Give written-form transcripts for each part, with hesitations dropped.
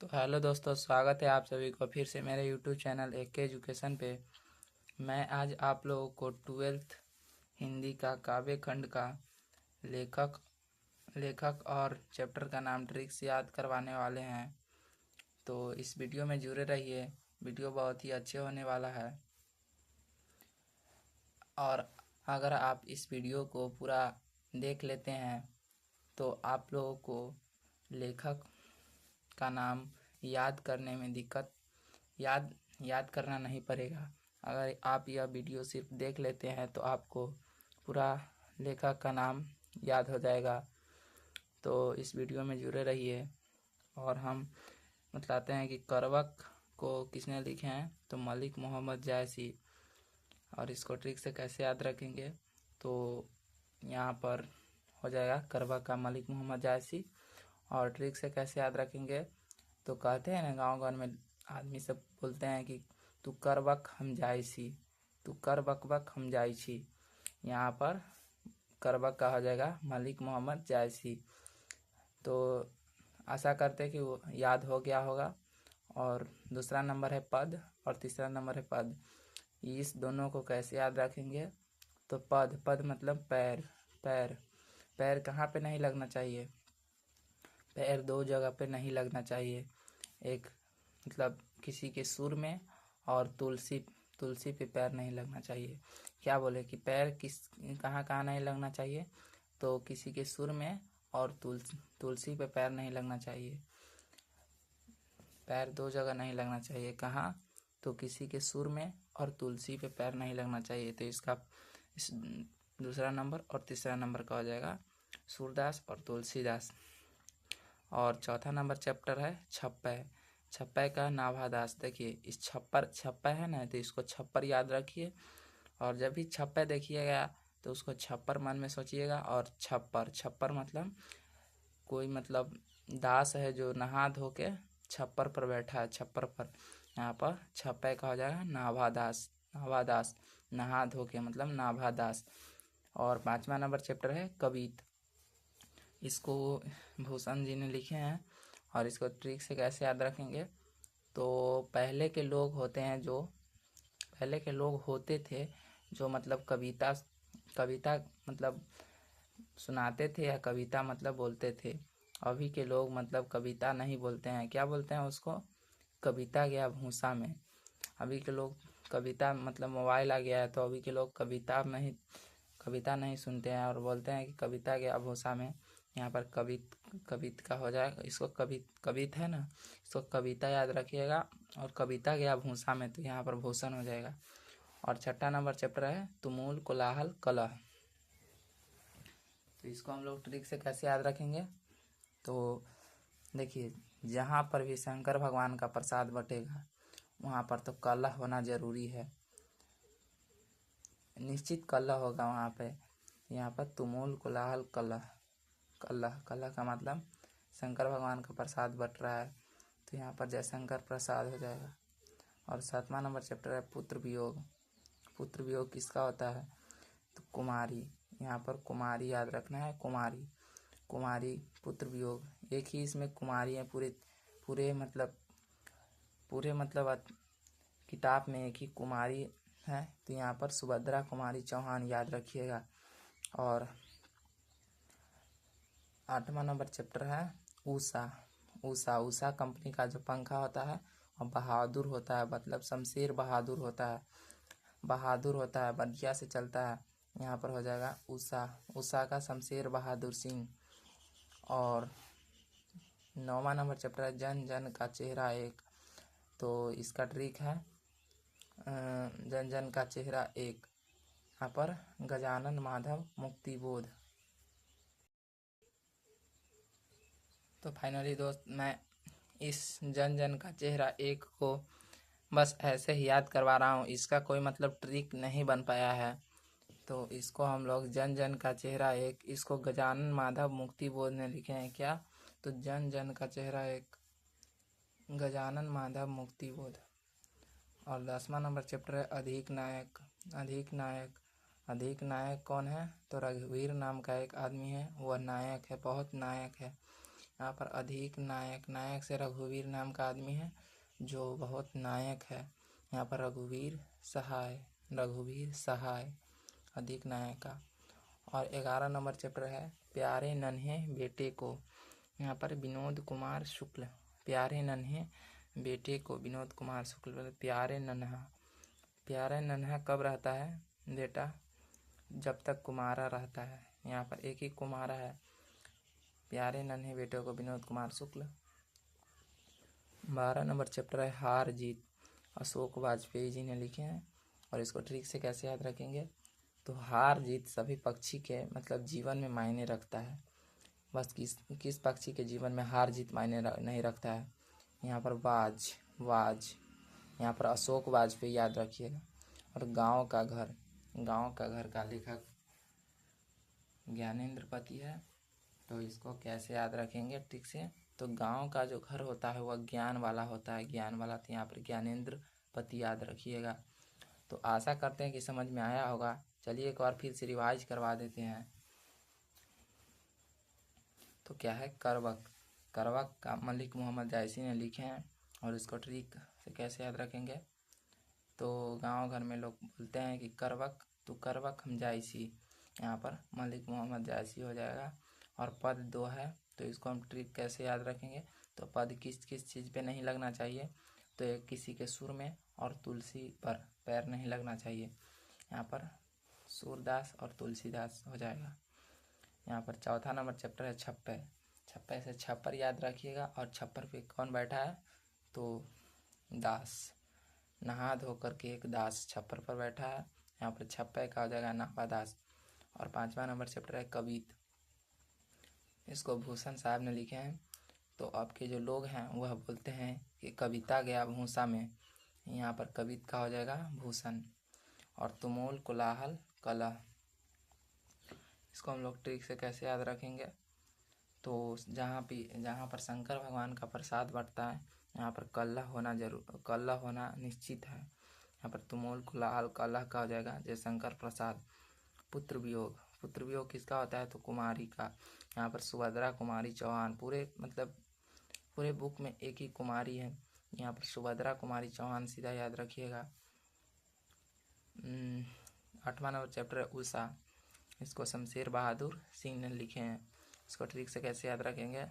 तो हेलो दोस्तों, स्वागत है आप सभी को फिर से मेरे यूट्यूब चैनल AK एजुकेशन पे। मैं आज आप लोगों को 12th हिंदी का काव्य खंड का लेखक लेखक और चैप्टर का नाम ट्रिक्स याद करवाने वाले हैं। तो इस वीडियो में जुड़े रहिए, वीडियो बहुत ही अच्छे होने वाला है। और अगर आप इस वीडियो को पूरा देख लेते हैं तो आप लोगों को लेखक का नाम याद करने में दिक्कत याद याद करना नहीं पड़ेगा। अगर आप यह वीडियो सिर्फ देख लेते हैं तो आपको पूरा लेखक का नाम याद हो जाएगा। तो इस वीडियो में जुड़े रहिए। और हम बताते हैं कि करवक को किसने लिखे हैं, तो मलिक मोहम्मद जायसी। और इसको ट्रिक से कैसे याद रखेंगे, तो यहाँ पर हो जाएगा करवक का मलिक मोहम्मद जायसी। और ट्रिक से कैसे याद रखेंगे, तो कहते हैं ना, गांव गांव में आदमी सब बोलते हैं कि तू कर बक हम जायसी, तू कर बक बक हम जायसी। यहाँ पर कर बक का हो जाएगा मलिक मोहम्मद जायसी। तो आशा करते हैं कि वो याद हो गया होगा। और दूसरा नंबर है पद और तीसरा नंबर है पद। इस दोनों को कैसे याद रखेंगे, तो पद पद मतलब पैर। पैर पैर कहाँ पे नहीं लगना चाहिए, पैर दो जगह पे नहीं लगना चाहिए। एक मतलब किसी के सुर में, और तुलसी तुलसी पे पैर नहीं लगना चाहिए। क्या बोले कि पैर किस कहाँ कहाँ नहीं लगना चाहिए, तो किसी के सुर में और तुलसी पे पैर नहीं लगना चाहिए। पैर दो जगह नहीं लगना चाहिए, कहाँ, तो किसी के सुर में और तुलसी पे पैर नहीं लगना चाहिए। तो इसका इस दूसरा नंबर और तीसरा नंबर का हो जाएगा सूरदास और तुलसीदास। और चौथा नंबर चैप्टर है छप्पै। छप्पै का नाभादास। देखिए इस छप्पै है ना, तो इसको छप्पर याद रखिए। और जब भी छप्पै देखिएगा तो उसको छप्पर मन में सोचिएगा। और छप्पर छप्पर मतलब कोई मतलब दास है जो नहा धो के छप्पर पर बैठा है, छप्पर पर। यहाँ पर छप्पै का हो जाएगा नाभादास। नाभादास नहा धो के मतलब नाभादास। और पांचवा नंबर चैप्टर है कवित। इसको भूषण जी ने लिखे हैं। और इसको ट्रिक से कैसे याद रखेंगे, तो पहले के लोग होते थे जो मतलब कविता कविता मतलब सुनाते थे, या कविता मतलब बोलते थे। अभी के लोग मतलब कविता नहीं बोलते हैं, क्या बोलते हैं उसको, कविता गया भूसा में। अभी के लोग कविता मतलब मोबाइल आ गया है, तो अभी के लोग कविता नहीं सुनते हैं और बोलते हैं कि कविता गया भूसा में। यहाँ पर कवित का हो जाएगा, इसको कवित है ना, इसको कविता याद रखिएगा। और कविता गया भूसा में, तो यहाँ पर भूषण हो जाएगा। और छठा नंबर चैप्टर है तुमुल कोलाहल कलह। तो इसको हम लोग ट्रिक से कैसे याद रखेंगे, तो देखिए जहाँ पर भी शंकर भगवान का प्रसाद बटेगा वहाँ पर तो कलह होना जरूरी है, निश्चित कलह होगा वहाँ पे। यहाँ पर तुमुल कोलाहल कलह। कलह कलह का मतलब शंकर भगवान का प्रसाद बट रहा है, तो यहाँ पर जयशंकर प्रसाद हो जाएगा। और सातवां नंबर चैप्टर है पुत्र वियोग। पुत्र वियोग किसका होता है, तो कुमारी। यहाँ पर कुमारी याद रखना है, कुमारी कुमारी पुत्र वियोग। एक ही इसमें कुमारी है, पूरे मतलब किताब में एक ही कुमारी है, तो यहाँ पर सुभद्रा कुमारी चौहान याद रखिएगा। और आठवां नंबर चैप्टर है उषा। उषा उषा कंपनी का जो पंखा होता है और बहादुर होता है, मतलब शमशेर बहादुर होता है, बढ़िया से चलता है। यहाँ पर हो जाएगा उषा। उषा का शमशेर बहादुर सिंह। और नौवां नंबर चैप्टर है जन जन का चेहरा एक। तो इसका ट्रिक है जन जन का चेहरा एक। यहाँ पर गजानन माधव मुक्ति बोध। तो फाइनली दोस्त, मैं इस जन जन का चेहरा एक को बस ऐसे ही याद करवा रहा हूँ, इसका कोई मतलब ट्रिक नहीं बन पाया है। तो इसको हम लोग जन जन का चेहरा एक, इसको गजानन माधव मुक्ति बोध ने लिखे हैं क्या, तो जन जन का चेहरा एक, गजानन माधव मुक्ति बोध। और 10वां नंबर चैप्टर है अधिक नायक। अधिक नायक अधिक नायक कौन है, तो रघुवीर नाम का एक आदमी है, वह नायक है, बहुत नायक है। यहाँ पर अधिक नायक, नायक से रघुवीर नाम का आदमी है जो बहुत नायक है। यहाँ पर रघुवीर सहाय, रघुवीर सहाय अधिक नायक का। और 11 नंबर चैप्टर है प्यारे नन्हे बेटे को। यहाँ पर विनोद कुमार शुक्ल, प्यारे नन्हे बेटे को विनोद कुमार शुक्ल। प्यारे नन्हा, प्यारे नन्हा कब रहता है बेटा? जब तक कुमारा रहता है। यहाँ पर एक ही कुमारा है। प्यारे नन्हे बेटे को विनोद कुमार शुक्ल। 12 नंबर चैप्टर है हार जीत, अशोक वाजपेयी जी ने लिखे हैं। और इसको ट्रिक से कैसे याद रखेंगे? तो हार जीत सभी पक्षी के मतलब जीवन में मायने रखता है। बस किस पक्षी के जीवन में हार जीत मायने नहीं रखता है? यहाँ पर वाज, यहाँ पर अशोक वाजपेयी याद रखिएगा। और गांव का घर, गांव का घर का लेखक ज्ञानेंद्र पति है। तो इसको कैसे याद रखेंगे ट्रिक से? तो गांव का जो घर होता है वह ज्ञान वाला होता है, ज्ञान वाला। तो यहाँ पर ज्ञानेंद्र पति याद रखिएगा। तो आशा करते हैं कि समझ में आया होगा। चलिए एक बार फिर से रिवाइज करवा देते हैं। तो क्या है करवक, करवक का मलिक मोहम्मद जायसी ने लिखे हैं। और इसको ट्रिक से कैसे याद रखेंगे? तो गांव घर में लोग बोलते हैं कि करवक, तो करवक हम जायसी, यहाँ पर मलिक मोहम्मद जायसी हो जाएगा। और पद 2 है, तो इसको हम ट्रिक कैसे याद रखेंगे? तो पद किस किस चीज़ पे नहीं लगना चाहिए? तो एक किसी के सुर में और तुलसी पर पैर नहीं लगना चाहिए। यहाँ पर सूरदास और तुलसीदास हो जाएगा। यहाँ पर 4था नंबर चैप्टर है छप्पे, छप्पे से छप्पर याद रखिएगा। और छप्पर पे कौन बैठा है? तो दास, नहा धो करके एक दास छप्पर पर बैठा है। यहाँ पर छप्पे का हो जाएगा नापा दास। और 5वां नंबर चैप्टर है कवित, इसको भूषण साहब ने लिखे हैं। तो आपके जो लोग हैं वह बोलते हैं कि कविता गया भूसा में, यहाँ पर कवित का हो जाएगा भूषण। और तुमूल कोलाहल कलह, इसको हम लोग ट्रिक से कैसे याद रखेंगे? तो जहाँ पर शंकर भगवान का प्रसाद बंटता है यहाँ पर कलह होना निश्चित है। यहाँ पर तुमूल कोलाहल कलह का हो जाएगा जयशंकर प्रसाद। पुत्र वियोग, पुत्र वियोग किसका होता है? तो कुमारी का। यहाँ पर सुभद्रा कुमारी चौहान, पूरे बुक में एक ही कुमारी है। यहाँ पर सुभद्रा कुमारी चौहान सीधा याद रखिएगा। 8वां नंबर चैप्टर है उषा, इसको शमशेर बहादुर सिंह ने लिखे हैं। इसको ट्रिक से कैसे याद रखेंगे?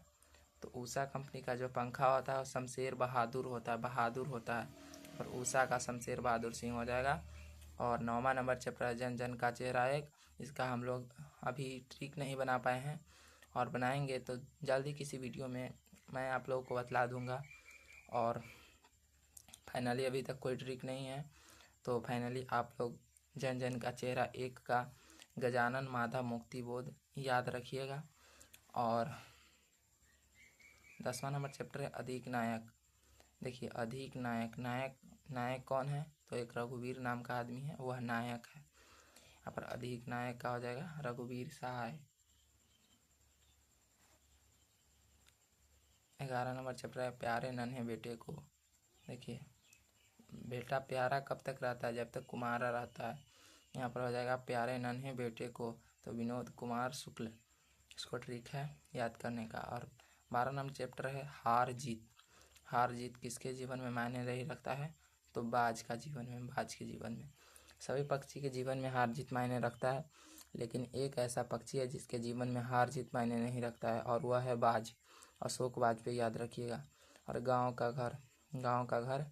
तो उषा कंपनी का जो पंखा होता है वो शमशेर बहादुर होता है। और उषा का शमशेर बहादुर सिंह हो जाएगा। और 9वां नंबर चैप्टर है जन जन का चेहरा एक, इसका हम लोग अभी ट्रिक नहीं बना पाए हैं और बनाएंगे तो जल्दी किसी वीडियो में मैं आप लोगों को बतला दूंगा। और फाइनली अभी तक कोई ट्रिक नहीं है, तो फाइनली आप लोग जन जन का चेहरा एक का गजानन माधव मुक्ति बोध याद रखिएगा। और 10वां नंबर चैप्टर है अधिक नायक। देखिए अधिक नायक, नायक कौन है? तो एक रघुवीर नाम का आदमी है, वह नायक है। यहाँ पर अधिक नायक का हो जाएगा रघुवीर सहाय। 11 नंबर चैप्टर है प्यारे नन्हे बेटे को। देखिए बेटा प्यारा कब तक रहता है? जब तक कुमारा रहता है। यहाँ पर हो जाएगा प्यारे नन्हे बेटे को, तो विनोद कुमार शुक्ल। इसको ट्रिक है याद करने का। और 12 नंबर चैप्टर है हार जीत, हार जीत किसके जीवन में मायने नहीं रखता है? तो बाज का जीवन में, बाज के जीवन में। सभी पक्षी के जीवन में हार जीत मायने रखता है, लेकिन एक ऐसा पक्षी है जिसके जीवन में हार जीत मायने नहीं रखता है और वह है बाज, अशोक वाजपेयी याद रखिएगा। और गांव का घर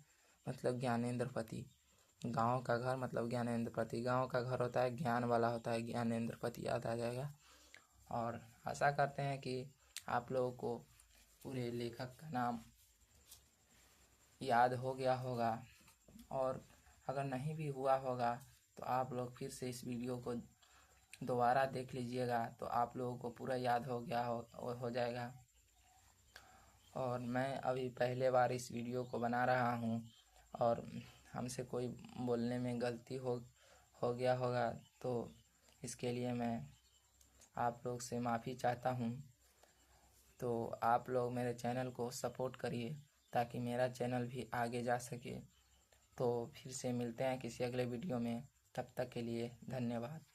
मतलब ज्ञानेंद्र पति, गांव का घर मतलब ज्ञानेंद्र पति। गांव का घर होता है ज्ञान वाला होता है, ज्ञानेंद्र पति याद आ जाएगा। और आशा करते हैं कि आप लोगों को पूरे लेखक का नाम याद हो गया होगा। और अगर नहीं भी हुआ होगा तो आप लोग फिर से इस वीडियो को दोबारा देख लीजिएगा, तो आप लोगों को पूरा याद हो जाएगा। और मैं अभी पहले बार इस वीडियो को बना रहा हूँ और हमसे कोई बोलने में गलती हो गया होगा, तो इसके लिए मैं आप लोग से माफ़ी चाहता हूँ। तो आप लोग मेरे चैनल को सपोर्ट करिए ताकि मेरा चैनल भी आगे जा सके। तो फिर से मिलते हैं किसी अगले वीडियो में, तब तक के लिए धन्यवाद।